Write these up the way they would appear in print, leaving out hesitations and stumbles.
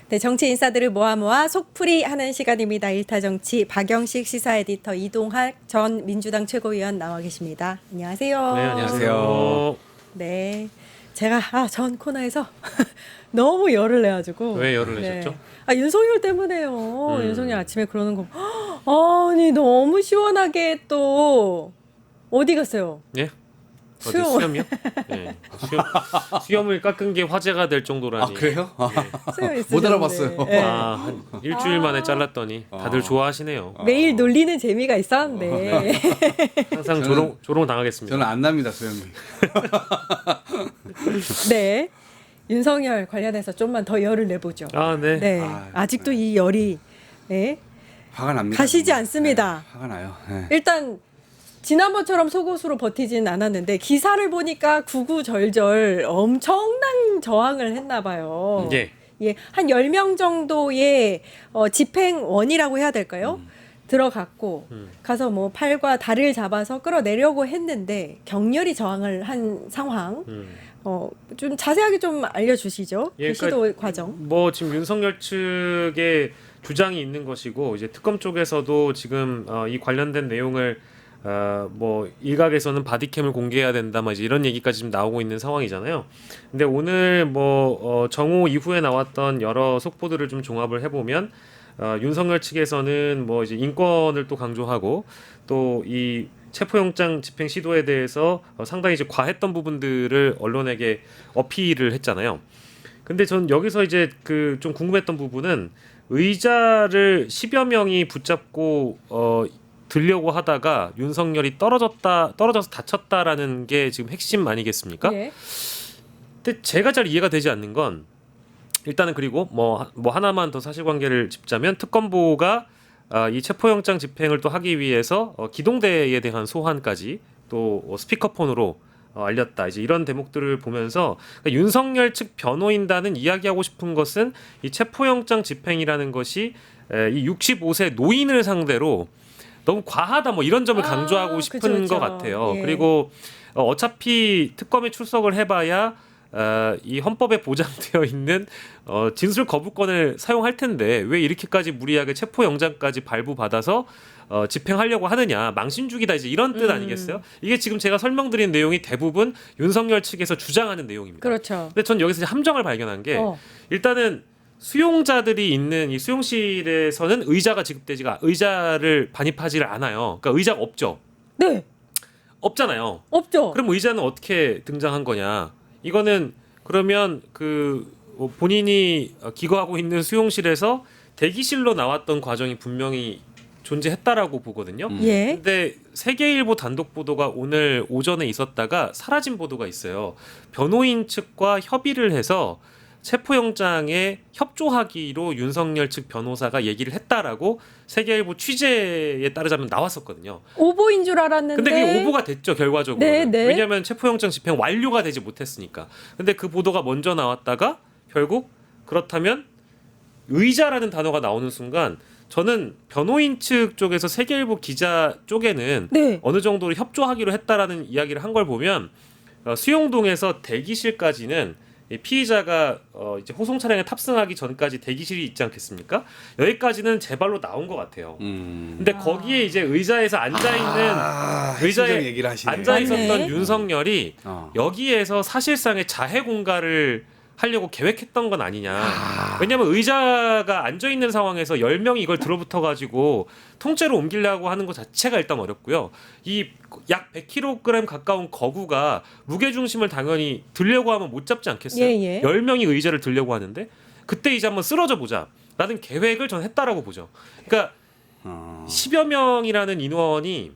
네, 정치 인사들을 모아 속풀이하는 시간입니다. 일타정치 박영식 시사 에디터 이동학 전 민주당 최고위원 나와 계십니다. 안녕하세요. 네, 안녕하세요. 네, 제가 전 코너에서 너무 열을 내가지고. 왜 열을 내셨죠? 윤석열 때문에요. 윤석열 아침에 그러는 거. 아니 너무 시원하게 또 어디 갔어요? 예? 어디 수영. 수염이요? 네. 수염을 깎은 게 화제가 될 정도라니. 아 그래요? 수영 못 있으셨는데. 알아봤어요. 네. 한 일주일 만에 잘랐더니 다들 좋아하시네요. 매일 놀리는 재미가 있었는데. 항상 저는- 조롱 당하겠습니다. 저는 안 납니다 수염이. 네. 윤석열 관련해서 좀만 더 열을 내보죠. 네. 네. 아, 아직도 이 열이 네, 화가 납니다. 가시지 정말. 않습니다. 네, 화가 나요. 네. 일단 지난번처럼 속옷으로 버티진 않았는데 기사를 보니까 구구절절 엄청난 저항을 했나 봐요. 예. 예, 한 10명 정도의 집행원이라고 해야 될까요? 들어갔고 가서 뭐 팔과 다리를 잡아서 끌어내려고 했는데 격렬히 저항을 한 상황. 좀 자세하게 좀 알려주시죠. 예, 그 시도 과정. 뭐 지금 윤석열 측의 주장이 있는 것이고 이제 특검 쪽에서도 지금 이 관련된 내용을 뭐 일각에서는 바디캠을 공개해야 된다, 뭐 이제 이런 얘기까지 지금 나오고 있는 상황이잖아요. 근데 오늘 뭐 정오 이후에 나왔던 여러 속보들을 좀 종합을 해보면 윤석열 측에서는 뭐 이제 인권을 또 강조하고 또 이 체포영장 집행 시도에 대해서 상당히 이제 과했던 부분들을 언론에게 어필을 했잖아요. 근데 전 여기서 이제 그 좀 궁금했던 부분은 의자를 10여 명이 붙잡고 들려고 하다가 윤석열이 떨어져서 다쳤다라는 게 지금 핵심 아니겠습니까? 예. 근데 제가 잘 이해가 되지 않는 건 일단은 그리고 뭐 하나만 더 사실관계를 짚자면 특검보가 이 체포영장 집행을 또 하기 위해서 기동대에 대한 소환까지 또 스피커폰으로 알렸다. 이제 이런 대목들을 보면서 그러니까 윤석열 측 변호인단은 이야기하고 싶은 것은 이 체포영장 집행이라는 것이 이 65세 노인을 상대로 너무 과하다, 뭐 이런 점을 강조하고 싶은 그쵸. 것 같아요. 예. 그리고 어차피 특검에 출석을 해봐야 이 헌법에 보장되어 있는 진술 거부권을 사용할 텐데 왜 이렇게까지 무리하게 체포영장까지 발부받아서 집행하려고 하느냐, 망신주기다, 이제 이런 뜻 아니겠어요? 이게 지금 제가 설명드린 내용이 대부분 윤석열 측에서 주장하는 내용입니다. 그렇죠. 근데 전 여기서 이제 함정을 발견한 게 일단은 수용자들이 있는 이 수용실에서는 의자를 반입하지를 않아요. 그러니까 의자가 없죠. 네. 없잖아요. 없죠. 그럼 의자는 어떻게 등장한 거냐? 이거는 그러면 본인이 기거하고 있는 수용실에서 대기실로 나왔던 과정이 분명히 존재했다라고 보거든요. 예. 근데 세계일보 단독 보도가 오늘 오전에 있었다가 사라진 보도가 있어요. 변호인 측과 협의를 해서 체포영장에 협조하기로 윤석열 측 변호사가 얘기를 했다라고 세계일보 취재에 따르자면 나왔었거든요. 오보인 줄 알았는데. 근데 그게 오보가 됐죠, 결과적으로. 네, 네. 왜냐하면 체포영장 집행 완료가 되지 못했으니까. 근데 그 보도가 먼저 나왔다가 결국 그렇다면 의자라는 단어가 나오는 순간 저는 변호인 측 쪽에서 세계일보 기자 쪽에는 네. 어느 정도로 협조하기로 했다라는 이야기를 한 걸 보면 수용동에서 대기실까지는 이 피의자가 이제 호송 차량에 탑승하기 전까지 대기실이 있지 않겠습니까? 여기까지는 제 발로 나온 것 같아요. 근데 거기에 이제 의자에서 앉아 있는 핵심적 얘기를 하시네. 앉아 있었던 맞네. 윤석열이 여기에서 사실상의 자해 공갈을 하려고 계획했던 건 아니냐. 왜냐하면 의자가 앉아 있는 상황에서 10명이 이걸 들어붙어 가지고 통째로 옮기려고 하는 것 자체가 일단 어렵고요. 이 약 100kg 가까운 거구가 무게 중심을 당연히 들려고 하면 못 잡지 않겠어요? 예. 10명이 의자를 들려고 하는데 그때 이제 한번 쓰러져 보자 라는 계획을 전 했다라고 보죠. 그러니까 10여 명이라는 인원이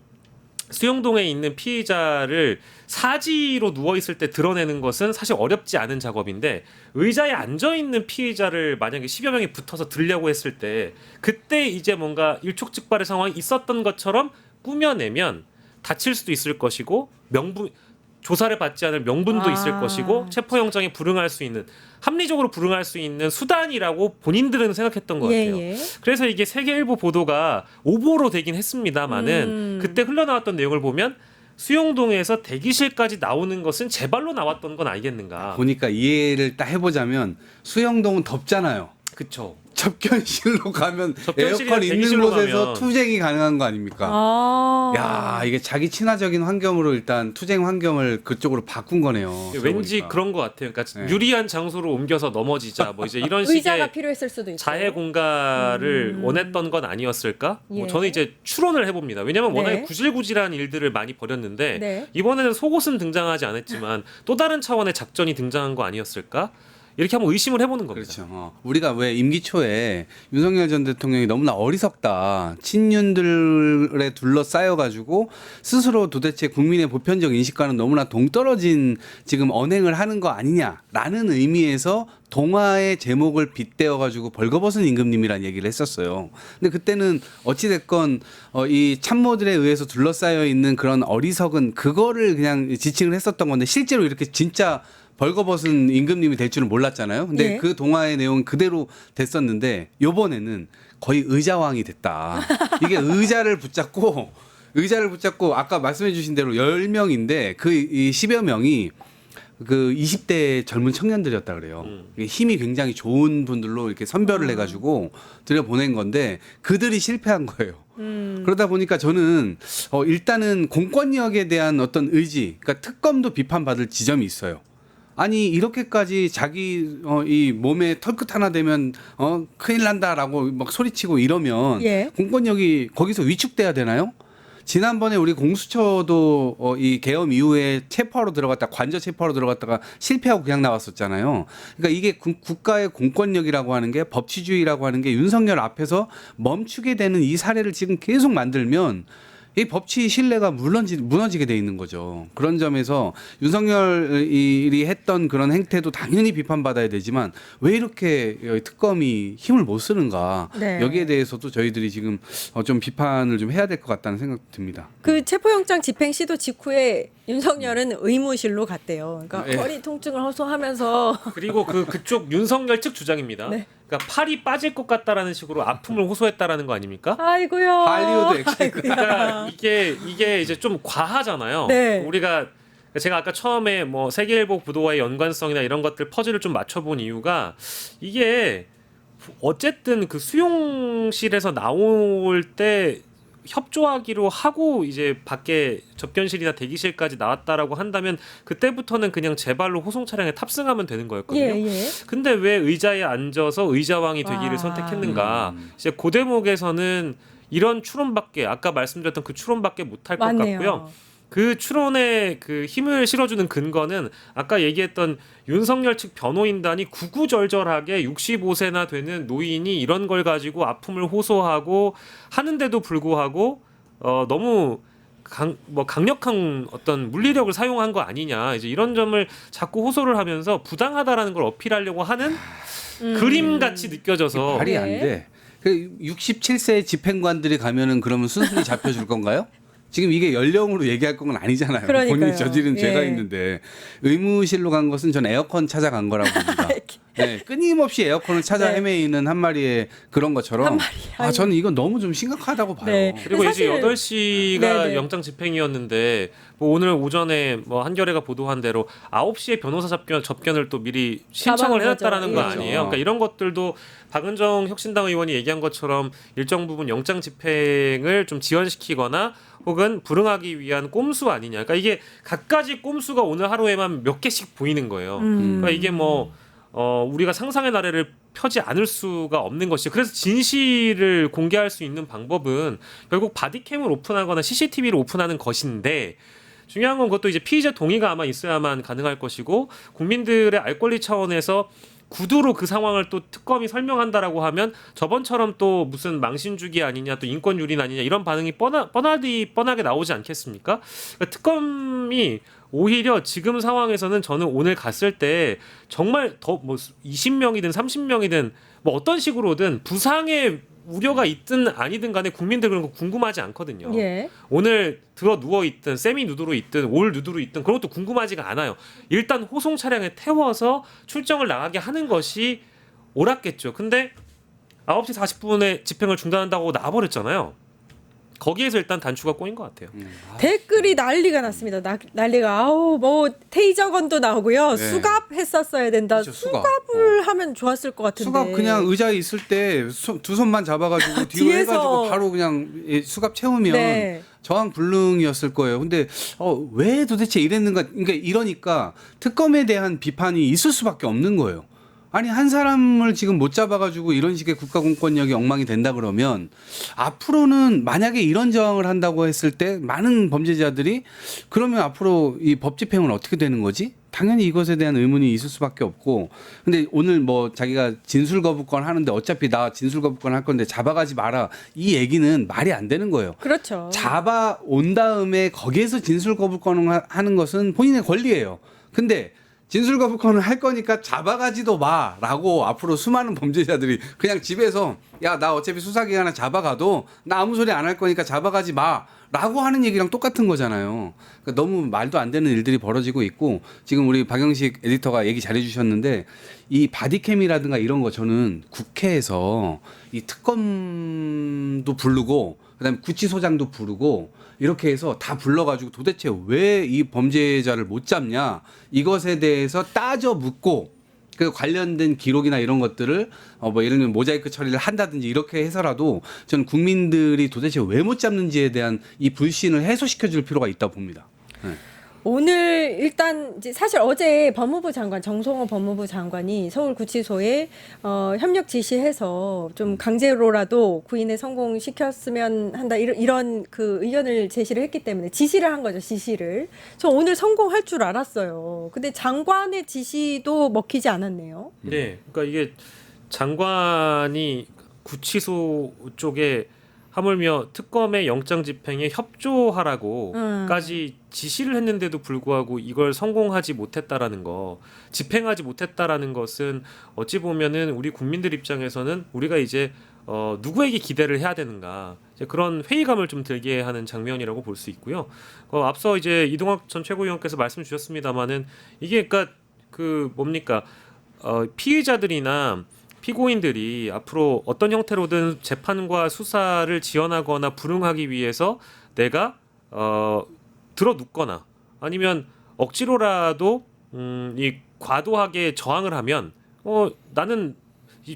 수용동에 있는 피의자를 사지로 누워있을 때 드러내는 것은 사실 어렵지 않은 작업인데 의자에 앉아있는 피의자를 만약에 10여 명이 붙어서 들려고 했을 때 그때 이제 뭔가 일촉즉발의 상황이 있었던 것처럼 꾸며내면 다칠 수도 있을 것이고 조사를 받지 않을 명분도 있을 것이고 체포영장에 불응할 수 있는, 합리적으로 불응할 수 있는 수단이라고 본인들은 생각했던 것 같아요. 예. 그래서 이게 세계일보 보도가 오보로 되긴 했습니다마는 그때 흘러나왔던 내용을 보면 수용동에서 대기실까지 나오는 것은 제 발로 나왔던 건 아니겠는가. 보니까 이해를 딱 해보자면 수영동은 덥잖아요. 그쵸. 접견실로 가면 접견실이나 에어컨 있는 대기실로 곳에서 가면 투쟁이 가능한 거 아닙니까? 아. 야, 이게 자기 친화적인 환경으로 일단 투쟁 환경을 그쪽으로 바꾼 거네요. 왠지 들어보니까. 그런 것 같아요. 그러니까 네. 유리한 장소로 옮겨서 넘어지자 뭐 이제 이런 의자가 식의 필요했을 수도 있고. 자해 공갈을 원했던 건 아니었을까? 뭐 예. 저는 이제 추론을 해봅니다. 왜냐하면 워낙에 네. 구질구질한 일들을 많이 벌였는데 네. 이번에는 속옷은 등장하지 않았지만 또 다른 차원의 작전이 등장한 거 아니었을까? 이렇게 한번 의심을 해보는 겁니다. 그렇죠. 우리가 왜 임기 초에 윤석열 전 대통령이 너무나 어리석다, 친윤들에 둘러싸여가지고 스스로 도대체 국민의 보편적 인식과는 너무나 동떨어진 지금 언행을 하는 거 아니냐라는 의미에서 동화의 제목을 빗대어가지고 벌거벗은 임금님이라는 얘기를 했었어요. 근데 그때는 어찌됐건 이 참모들에 의해서 둘러싸여 있는 그런 어리석은 그거를 그냥 지칭을 했었던 건데 실제로 이렇게 진짜 벌거벗은 임금님이 될 줄은 몰랐잖아요. 근데 예. 그 동화의 내용은 그대로 됐었는데 요번에는 거의 의자왕이 됐다. 이게 의자를 붙잡고 아까 말씀해 주신 대로 10명인데 그 이 10여 명이 그 20대 젊은 청년들이었다 그래요. 이게 힘이 굉장히 좋은 분들로 이렇게 선별을 해가지고 들여보낸 건데 그들이 실패한 거예요. 그러다 보니까 저는 일단은 공권력에 대한 어떤 의지, 그러니까 특검도 비판받을 지점이 있어요. 아니 이렇게까지 자기 이 몸에 털끝 하나 되면 큰일 난다라고 막 소리치고 이러면 예. 공권력이 거기서 위축돼야 되나요? 지난번에 우리 공수처도 이 계엄 이후에 체포하러 들어갔다 관저 체포하러 들어갔다가 실패하고 그냥 나왔었잖아요. 그러니까 이게 국가의 공권력이라고 하는 게 법치주의라고 하는 게 윤석열 앞에서 멈추게 되는 이 사례를 지금 계속 만들면 이 법치 신뢰가 무너지게 돼 있는 거죠. 그런 점에서 윤석열이 했던 그런 행태도 당연히 비판받아야 되지만 왜 이렇게 특검이 힘을 못 쓰는가 네. 여기에 대해서도 저희들이 지금 좀 비판을 좀 해야 될 것 같다는 생각이 듭니다. 그 체포영장 집행 시도 직후에 윤석열은 의무실로 갔대요. 그러니까 예. 허리 통증을 호소하면서 그리고 그쪽 윤석열 측 주장입니다. 네. 그러니까 팔이 빠질 것 같다라는 식으로 아픔을 호소했다라는 거 아닙니까? 아이고야. 할리우드 액션. 그러니까 이게 이제 좀 과하잖아요. 네. 우리가 제가 아까 처음에 뭐 세계일보 보도와의 연관성이나 이런 것들 퍼즐을 좀 맞춰본 이유가 이게 어쨌든 그 수용실에서 나올 때 협조하기로 하고 이제 밖에 접견실이나 대기실까지 나왔다라고 한다면 그때부터는 그냥 제 발로 호송 차량에 탑승하면 되는 거였거든요. 예, 예. 근데 왜 의자에 앉아서 의자왕이 되기를 와. 선택했는가? 이제 그 대목에서는 이런 추론밖에 아까 말씀드렸던 그 추론밖에 못할 것 맞네요. 같고요. 그 추론에 그 힘을 실어주는 근거는 아까 얘기했던 윤석열 측 변호인단이 구구절절하게 65세나 되는 노인이 이런 걸 가지고 아픔을 호소하고 하는데도 불구하고 너무 강력한 어떤 물리력을 사용한 거 아니냐 이제 이런 점을 자꾸 호소를 하면서 부당하다라는 걸 어필하려고 하는 그림 같이 느껴져서 말이 안 네. 돼. 그 67세 집행관들이 가면은 그러면 순순히 잡혀줄 건가요? 지금 이게 연령으로 얘기할 건 아니잖아요. 그러니까요. 본인이 저지른 죄가 예. 있는데 의무실로 간 것은 전 에어컨 찾아간 거라고 봅니다. 네, 끊임없이 에어컨을 찾아 네. 헤매이는 한 마리의 그런 것처럼 한 마리. 아, 저는 이건 너무 좀 심각하다고 봐요. 네. 그리고 이제 사실- 8시가 네네. 영장 집행이었는데 뭐 오늘 오전에 뭐 한겨레가 보도한 대로 9시에 변호사 접견을 또 미리 신청을 잡아놓은 해놨다라는 거죠. 거 예. 아니에요. 그러니까 이런 것들도 박은정 혁신당 의원이 얘기한 것처럼 일정 부분 영장 집행을 좀 지연시키거나 혹은 불응하기 위한 꼼수 아니냐. 그러니까 이게 갖가지 꼼수가 오늘 하루에만 몇 개씩 보이는 거예요. 그러니까 이게 뭐 우리가 상상의 나래를 펴지 않을 수가 없는 것이죠. 그래서 진실을 공개할 수 있는 방법은 결국 바디캠을 오픈하거나 CCTV를 오픈하는 것인데 중요한 건 그것도 이제 피의자 동의가 아마 있어야만 가능할 것이고 국민들의 알 권리 차원에서 구두로 그 상황을 또 특검이 설명한다라고 하면 저번처럼 또 무슨 망신주기 아니냐 또 인권 유린 아니냐 이런 반응이 뻔하게 나오지 않겠습니까? 그러니까 특검이 오히려 지금 상황에서는 저는 오늘 갔을 때 정말 더 뭐 20명이든 30명이든 뭐 어떤 식으로든 부상의 우려가 있든 아니든 간에 국민들 그런 거 궁금하지 않거든요. 예. 오늘 들어 누워 있든 세미 누드로 있든 올 누드로 있든 그런 것도 궁금하지가 않아요. 일단 호송 차량에 태워서 출정을 나가게 하는 것이 옳았겠죠. 근데 9시 40분에 집행을 중단한다고 나와버렸잖아요. 거기에서 일단 단추가 꼬인 것 같아요. 댓글이 난리가 났습니다. 난리가 아우 뭐 테이저건도 나오고요. 네. 수갑했었어야 된다. 그렇죠, 수갑. 수갑을 하면 좋았을 것 같은데. 수갑 그냥 의자에 있을 때 두 손만 잡아가지고 뒤로 뒤에서. 해가지고 바로 그냥 수갑 채우면 네. 저항불능이었을 거예요. 근데 왜 도대체 이랬는가? 그러니까 이러니까 특검에 대한 비판이 있을 수밖에 없는 거예요. 아니 한 사람을 지금 못 잡아가지고 이런 식의 국가공권력이 엉망이 된다 그러면 앞으로는 만약에 이런 저항을 한다고 했을 때 많은 범죄자들이 그러면 앞으로 이 법 집행은 어떻게 되는 거지? 당연히 이것에 대한 의문이 있을 수밖에 없고 근데 오늘 뭐 자기가 진술 거부권 하는데 어차피 나 진술 거부권 할 건데 잡아가지 마라 이 얘기는 말이 안 되는 거예요. 그렇죠. 잡아온 다음에 거기에서 진술 거부권을 하는 것은 본인의 권리예요. 근데 진술 거부권을 할 거니까 잡아가지도 마라고 앞으로 수많은 범죄자들이 그냥 집에서 야 나 어차피 수사기관에 잡아가도 나 아무 소리 안 할 거니까 잡아가지 마라고 하는 얘기랑 똑같은 거잖아요. 그러니까 너무 말도 안 되는 일들이 벌어지고 있고 지금 우리 박영식 에디터가 얘기 잘해 주셨는데 이 바디캠이라든가 이런 거 저는 국회에서 이 특검도 부르고 그다음에 구치소장도 부르고 이렇게 해서 다 불러가지고 도대체 왜 이 범죄자를 못 잡냐 이것에 대해서 따져 묻고 그 관련된 기록이나 이런 것들을 뭐 예를 들면 모자이크 처리를 한다든지 이렇게 해서라도 저는 국민들이 도대체 왜 못 잡는지에 대한 이 불신을 해소시켜줄 필요가 있다 봅니다. 네. 오늘 일단 이제 사실 어제 법무부 장관 정성호 법무부 장관이 서울구치소에 협력 지시해서 좀 강제로라도 구인에 성공시켰으면 한다 이런 그 의견을 제시를 했기 때문에 지시를 한 거죠. 지시를. 저 오늘 성공할 줄 알았어요. 근데 장관의 지시도 먹히지 않았네요. 네, 그러니까 이게 장관이 구치소 쪽에 하물며 특검의 영장 집행에 협조하라고까지 지시를 했는데도 불구하고 이걸 성공하지 못했다라는 거, 집행하지 못했다라는 것은 어찌 보면은 우리 국민들 입장에서는 우리가 이제 누구에게 기대를 해야 되는가 이제 그런 회의감을 좀 들게 하는 장면이라고 볼 수 있고요. 앞서 이제 이동학 전 최고위원께서 말씀 주셨습니다마는 이게 그러니까 그 뭡니까 피의자들이나 피고인들이 앞으로 어떤 형태로든 재판과 수사를 지연하거나 불응하기 위해서 내가 들어눕거나 아니면 억지로라도 이 과도하게 저항을 하면 나는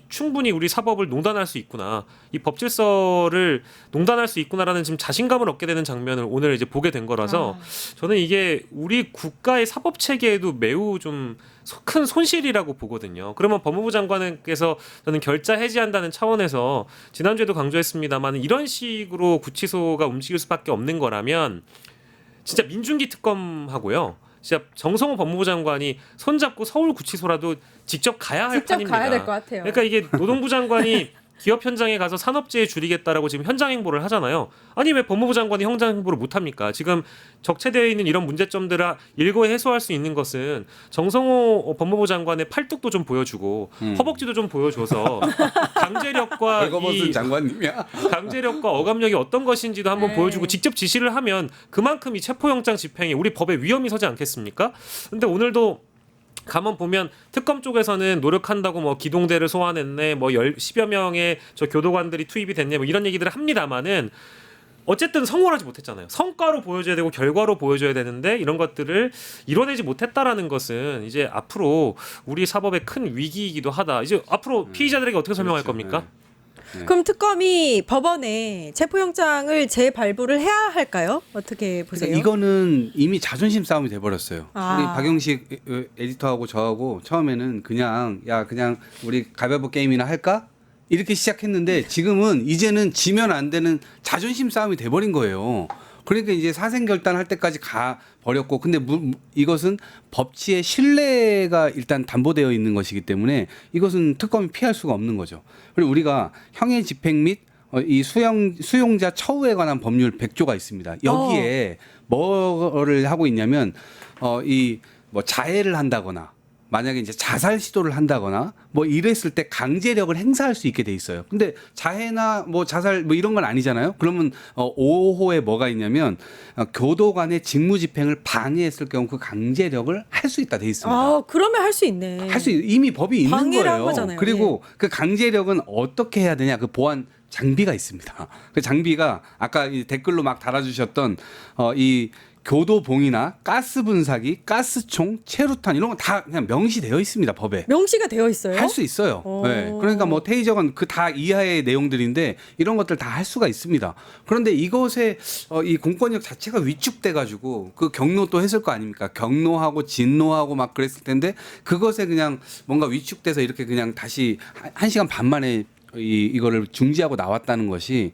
충분히 우리 사법을 농단할 수 있구나. 이 법 질서를 농단할 수 있구나라는 지금 자신감을 얻게 되는 장면을 오늘 이제 보게 된 거라서 저는 이게 우리 국가의 사법 체계에도 매우 좀 큰 손실이라고 보거든요. 그러면 법무부 장관께서 저는 결자 해지한다는 차원에서 지난주에도 강조했습니다만 이런 식으로 구치소가 움직일 수밖에 없는 거라면 진짜 민중기 특검하고요. 진짜 정성호 법무부 장관이 손잡고 서울구치소라도 직접 가야 할 직접 판입니다. 가야 될 것 같아요. 그러니까 이게 노동부 장관이 기업 현장에 가서 산업재해 줄이겠다라고 지금 현장 행보를 하잖아요. 아니 왜 법무부 장관이 현장 행보를 못 합니까? 지금 적체되어 있는 이런 문제점들을 일거에 해소할 수 있는 것은 정성호 법무부 장관의 팔뚝도 좀 보여주고 허벅지도 좀 보여줘서 강제력과 벌거벗은 장관님이야. 강제력과 어감력이 어떤 것인지도 한번 네. 보여주고 직접 지시를 하면 그만큼 이 체포영장 집행에 우리 법에 위험이 서지 않겠습니까? 근데 오늘도 가만 보면 특검 쪽에서는 노력한다고 뭐 기동대를 소환했네, 뭐 10여 명의 저 교도관들이 투입이 됐네, 뭐 이런 얘기들을 합니다만은 어쨌든 성공을 하지 못했잖아요. 성과로 보여줘야 되고 결과로 보여줘야 되는데 이런 것들을 이뤄내지 못했다라는 것은 이제 앞으로 우리 사법의 큰 위기이기도 하다. 이제 앞으로 피의자들에게 어떻게 설명할 그렇죠. 겁니까? 그럼 특검이 법원에 체포영장을 재발부를 해야 할까요? 어떻게 보세요? 그러니까 이거는 이미 자존심 싸움이 돼버렸어요. 아. 우리 박영식 에디터하고 저하고 처음에는 그냥 우리 가위바위보 게임이나 할까? 이렇게 시작했는데 지금은 이제는 지면 안 되는 자존심 싸움이 돼버린 거예요. 그러니까 이제 사생결단할 때까지 가 버렸고 근데 이것은 법치의 신뢰가 일단 담보되어 있는 것이기 때문에 이것은 특검이 피할 수가 없는 거죠. 그리고 우리가 형의 집행 및 이 수용자 처우에 관한 법률 100조가 있습니다. 여기에 뭐를 하고 있냐면 이 뭐 자해를 한다거나 만약에 이제 자살 시도를 한다거나 뭐 이랬을 때 강제력을 행사할 수 있게 돼 있어요. 근데 자해나 뭐 자살 뭐 이런 건 아니잖아요. 그러면 5호에 뭐가 있냐면 교도 간의 직무 집행을 방해했을 경우 그 강제력을 할 수 있다 돼 있습니다. 아, 그러면 할 수 있네. 할 수 이미 법이 있는 방해를 한 거예요. 거잖아요. 그리고 그 강제력은 어떻게 해야 되냐? 그 보안 장비가 있습니다. 그 장비가 아까 이 댓글로 막 달아주셨던 이 교도봉이나 가스 분사기, 가스총, 체루탄 이런 건 다 그냥 명시되어 있습니다. 법에. 명시가 되어 있어요? 할 수 있어요. 오. 네. 그러니까 뭐 테이저건 그 다 이하의 내용들인데 이런 것들 다 할 수가 있습니다. 그런데 이것에 이 공권력 자체가 위축돼 가지고 그 경로도 했을 거 아닙니까? 경로하고 진노하고 막 그랬을 텐데 그것에 그냥 뭔가 위축돼서 이렇게 그냥 다시 1시간 반 만에 이거를 중지하고 나왔다는 것이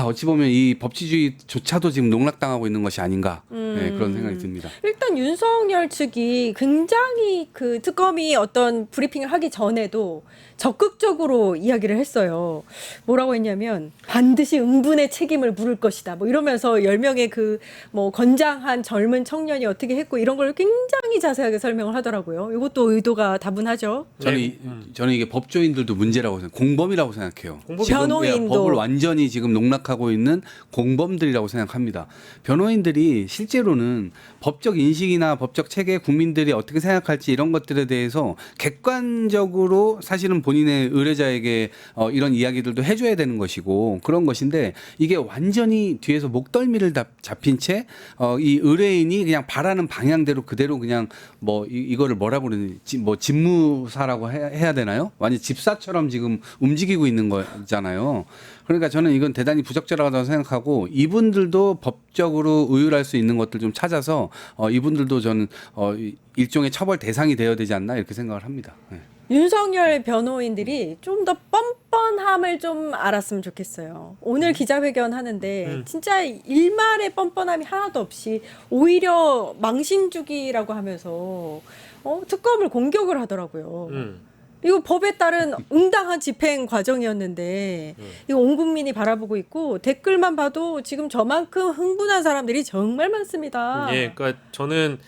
어찌 보면 이 법치주의조차도 지금 농락당하고 있는 것이 아닌가 네, 그런 생각이 듭니다. 일단 윤석열 측이 굉장히 그 특검이 어떤 브리핑을 하기 전에도 적극적으로 이야기를 했어요. 뭐라고 했냐면 반드시 응분의 책임을 물을 것이다. 뭐 이러면서 10명의 그 뭐 건장한 젊은 청년이 어떻게 했고 이런 걸 굉장히 자세하게 설명을 하더라고요. 이것도 의도가 다분하죠. 저는 이게 법조인들도 문제라고 생각해요. 공범이라고 생각해요. 변호인도. 법을 완전히 지금 농락하고 있는 공범들이라고 생각합니다. 변호인들이 실제로는 법적 인식이나 법적 체계, 국민들이 어떻게 생각할지 이런 것들에 대해서 객관적으로 사실은 본인의 의뢰자에게 이런 이야기들도 해줘야 되는 것이고 그런 것인데 이게 완전히 뒤에서 목덜미를 잡힌 채 이 의뢰인이 그냥 바라는 방향대로 그대로 그냥 뭐 이거를 뭐라고 그러는지 뭐 집무사라고 해야 되나요? 완전 집사처럼 지금 움직이고 있는 거잖아요. 그러니까 저는 이건 대단히 부적절하다고 생각하고 이분들도 법적으로 의율할 수 있는 것들 좀 찾아서 이분들도 저는 일종의 처벌 대상이 되어야 되지 않나 이렇게 생각을 합니다. 네. 윤석열 변호인들이 좀 더 뻔뻔함을 좀 알았으면 좋겠어요. 오늘 기자회견 하는데 진짜 일말의 뻔뻔함이 하나도 없이 오히려 망신주기라고 하면서 특검을 공격을 하더라고요. 이거 법에 따른 응당한 집행 과정이었는데 이거 온 국민이 바라보고 있고 댓글만 봐도 지금 저만큼 흥분한 사람들이 정말 많습니다. 예, 그러니까 저는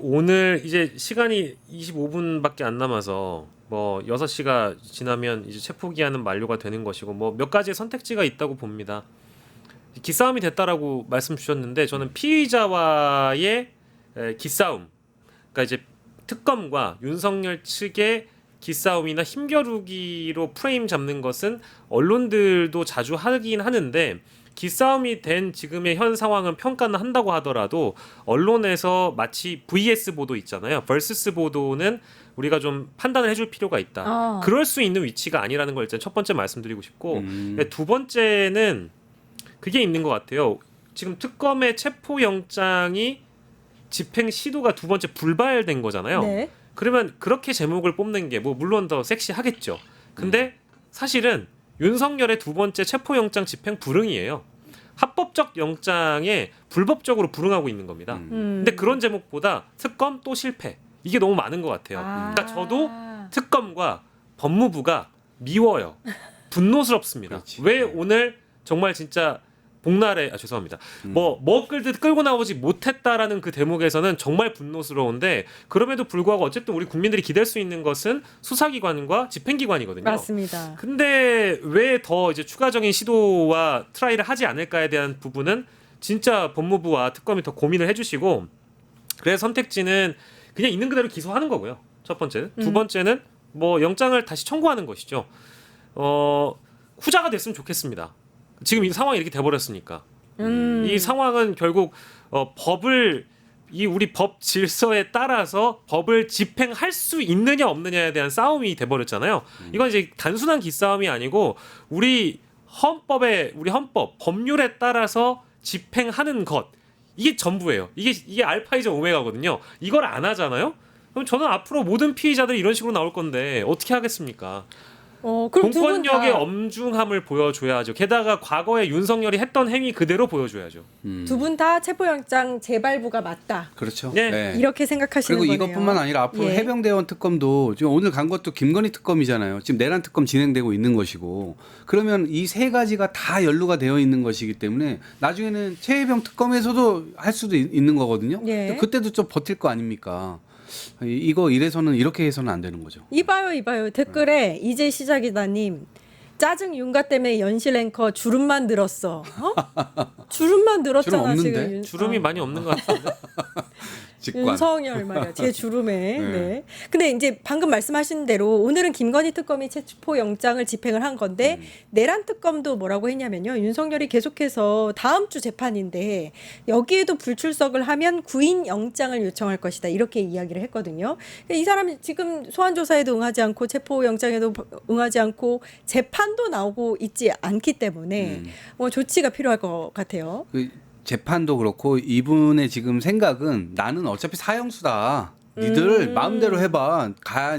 오늘 이제 시간이 25분밖에 안 남아서 뭐 6시가 지나면 이제 체포 기한은 만료가 되는 것이고 뭐 몇 가지의 선택지가 있다고 봅니다. 기싸움이 됐다라고 말씀 주셨는데 저는 피의자와의 기싸움, 그러니까 이제 특검과 윤석열 측의 기싸움이나 힘겨루기로 프레임 잡는 것은 언론들도 자주 하긴 하는데 기싸움이 된 지금의 현 상황은 평가는 한다고 하더라도 언론에서 마치 VS 보도 있잖아요. vs 보도는 우리가 좀 판단을 해줄 필요가 있다. 그럴 수 있는 위치가 아니라는 걸 일단 첫 번째 말씀드리고 싶고 두 번째는 그게 있는 것 같아요. 지금 특검의 체포영장이 집행 시도가 두 번째 불발된 거잖아요. 네. 그러면 그렇게 제목을 뽑는 게 뭐 물론 더 섹시하겠죠. 근데 사실은 윤석열의 두 번째 체포영장 집행 불응이에요. 합법적 영장에 불법적으로 불응하고 있는 겁니다. 근데 그런 제목보다 특검 또 실패. 이게 너무 많은 것 같아요. 그러니까 저도 특검과 법무부가 미워요. 분노스럽습니다. 그렇지. 왜 오늘 정말 진짜 복날에 죄송합니다. 뭐 끌듯 끌고 나오지 못했다라는 그 대목에서는 정말 분노스러운데 그럼에도 불구하고 어쨌든 우리 국민들이 기댈 수 있는 것은 수사기관과 집행기관이거든요. 맞습니다. 근데 왜 더 이제 추가적인 시도와 트라이를 하지 않을까에 대한 부분은 진짜 법무부와 특검이 더 고민을 해주시고 그래서 선택지는 그냥 있는 그대로 기소하는 거고요. 첫 번째는. 두 번째는 뭐 영장을 다시 청구하는 것이죠. 후자가 됐으면 좋겠습니다. 지금 이 상황이 이렇게 돼버렸으니까 이 상황은 결국 법을 우리 법 질서에 따라서 법을 집행할 수 있느냐 없느냐에 대한 싸움이 돼버렸잖아요. 이건 이제 단순한 기싸움이 아니고 우리 헌법 법률에 따라서 집행하는 것 이게 전부예요. 이게 알파이자 오메가거든요. 이걸 안 하잖아요. 그럼 저는 앞으로 모든 피의자들이 이런 식으로 나올 건데 어떻게 하겠습니까? 그럼 두 분 공권력의 다 엄중함을 보여줘야죠. 게다가 과거에 윤석열이 했던 행위 그대로 보여줘야죠. 두 분 다 체포영장 재발부가 맞다. 그렇죠. 네. 이렇게 생각하시는 그리고 거네요. 이것뿐만 아니라 앞으로 예. 해병대원 특검도 지금 오늘 간 것도 김건희 특검이잖아요. 지금 내란 특검 진행되고 있는 것이고 그러면 이 세 가지가 다 연루가 되어 있는 것이기 때문에 나중에는 최혜병 특검에서도 할 수도 있는 거거든요. 예. 그때도 좀 버틸 거 아닙니까? 이거 이래서는 이렇게 해서는 안 되는 거죠. 이봐요. 댓글에 이제 시작이다님. 짜증 윤가 때문에 연실 앵커 주름만 늘었어. 주름만 늘었잖아 주름 없는데? 지금. 주름이 많이 없는 것 같은데. 직관. 윤석열 말이야. 제 주름에. 네. 네. 근데 이제 방금 말씀하신 대로 오늘은 김건희 특검이 체포 영장을 집행을 한 건데 내란 특검도 뭐라고 했냐면요. 윤석열이 계속해서 다음 주 재판인데 여기에도 불출석을 하면 구인 영장을 요청할 것이다. 이렇게 이야기를 했거든요. 이 사람이 지금 소환 조사에도 응하지 않고 체포 영장에도 응하지 않고 재판도 나오고 있지 않기 때문에 뭐 조치가 필요할 것 같아요. 그 재판도 그렇고 이분의 지금 생각은 나는 어차피 사형수다. 니들 마음대로 해봐.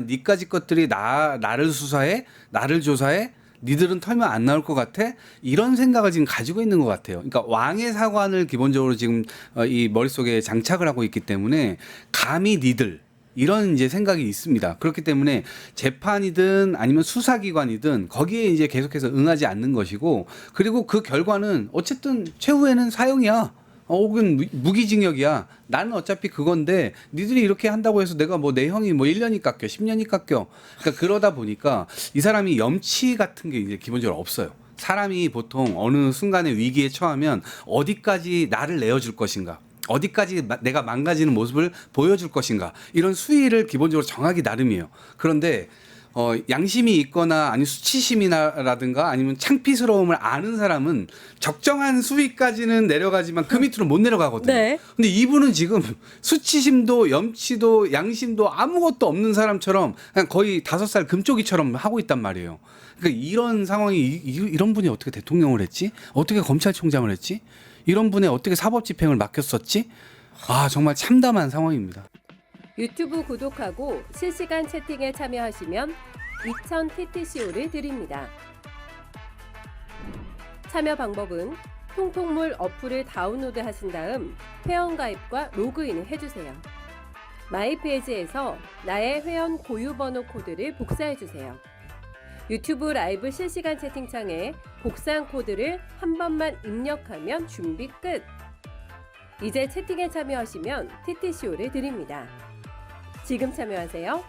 니까지 것들이 나를 수사해, 나를 조사해. 니들은 털면 안 나올 것 같아. 이런 생각을 지금 가지고 있는 것 같아요. 그러니까 왕의 사관을 기본적으로 지금 이 머릿속에 장착을 하고 있기 때문에 감히 니들. 이런 이제 생각이 있습니다. 그렇기 때문에 재판이든 아니면 수사기관이든 거기에 이제 계속해서 응하지 않는 것이고, 그리고 그 결과는 어쨌든 최후에는 사형이야. 혹은 무기징역이야. 나는 어차피 그건데 니들이 이렇게 한다고 해서 내가 뭐 내 형이 뭐 1년이 깎여 10년이 깎여. 그러니까 그러다 보니까 이 사람이 염치 같은 게 이제 기본적으로 없어요. 사람이 보통 어느 순간에 위기에 처하면 어디까지 나를 내어줄 것인가, 어디까지 내가 망가지는 모습을 보여줄 것인가, 이런 수위를 기본적으로 정하기 나름이에요. 그런데 양심이 있거나 아니 수치심이라든가 아니면 창피스러움을 아는 사람은 적정한 수위까지는 내려가지만 그 밑으로 못 내려가거든요. 네. 근데 이분은 지금 수치심도 염치도 양심도 아무것도 없는 사람처럼 그냥 거의 5살 금쪽이처럼 하고 있단 말이에요. 그러니까 이런 상황이 이런 분이 어떻게 대통령을 했지? 어떻게 검찰총장을 했지? 이런 분에 어떻게 사법 집행을 맡겼었지? 아, 정말 참담한 상황입니다. 유튜브 구독하고 실시간 채팅에 참여하시면 2000 TTCO를 드립니다. 참여 방법은 통통물 어플을 다운로드 하신 다음 회원가입과 로그인을 해주세요. 마이페이지에서 나의 회원 고유번호 코드를 복사해주세요. 유튜브 라이브 실시간 채팅창에 복사한 코드를 한 번만 입력하면 준비 끝! 이제 채팅에 참여하시면 TTCO를 드립니다. 지금 참여하세요.